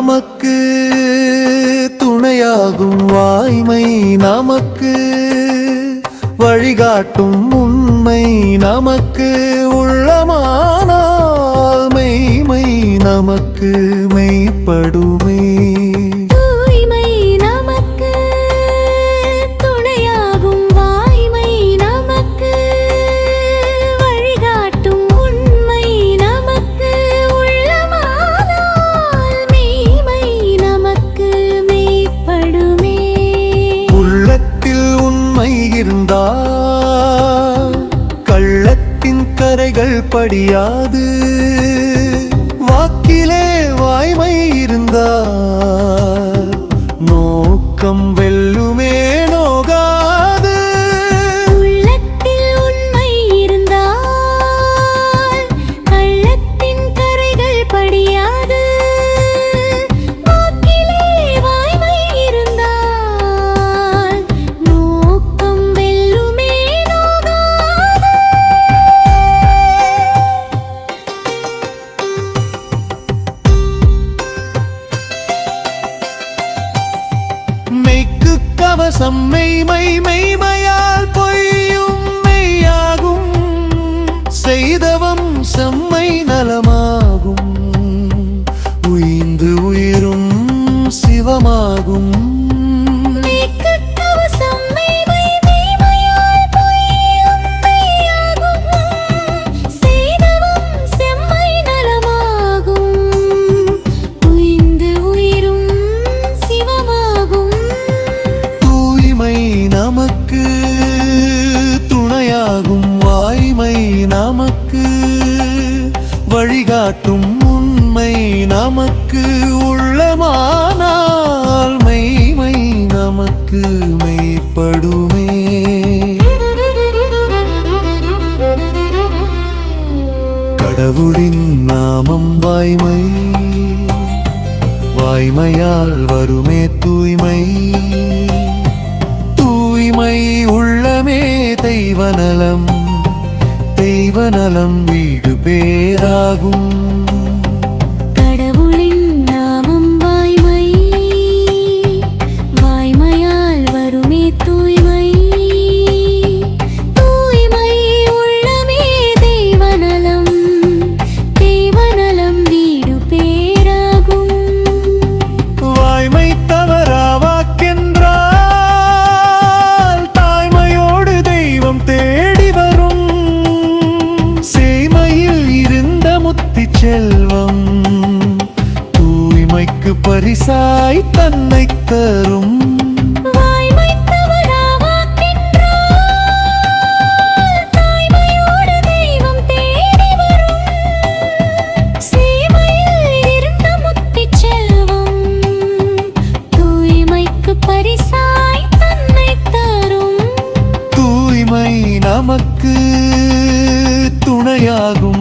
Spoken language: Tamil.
நமக்கு துணையாகும் வாய்மை நமக்கு வழிகாட்டும் உண்மை நமக்கு உள்ளமானால் மெய்மை நமக்கு மெய்ப்படுமே. கள்ளத்தின் கரைகள் படியாது வாக்கிலே வாய்மை இருந்தால் நோக்கம் வெல்லுமே நோகாது. உள்ளத்தில் உண்மை இருந்தால் கள்ளத்தின் கரைகள் படியாது வாக்கிலே வாய்மை இருந்தால் நோக்கம் வெல்லுமே நோகாது. மெய்க்கு கவசம் மெய்மை மெய்மையால் பொய்யும் மெய்யாகும் செய்தவம் செம்மை நலமாகும் உயிர்ந்து உயிரும் சிவமாகும். நமக்கு துணையாகும் வாய்மை நமக்கு வழிகாட்டும் உண்மை நமக்கு உள்ளமானால் மெய்மை நமக்கு மெய்ப்படுமே. கடவுளின் நாமம் வாய்மை வாய்மையால் வருமே தூய்மை தூய்மை உள்ளமே தெய்வநலம் தெய்வநலம் வீடு பேராகும். கடவுளின் நாமம் வாய்மை வாய்மையால் வருமே தூய்மை தூய்மை உள்ளமே தெய்வநலம் தெய்வநலம் வீடு பேராகும். வாய்மை தவறா வாக்கென்றால் தேடி வரும் சேமையில் இருந்த முத்தி செல்வம் தூய்மைக்கு பரிசாய் தன்னை தரும். நமக்கு துணையாகும்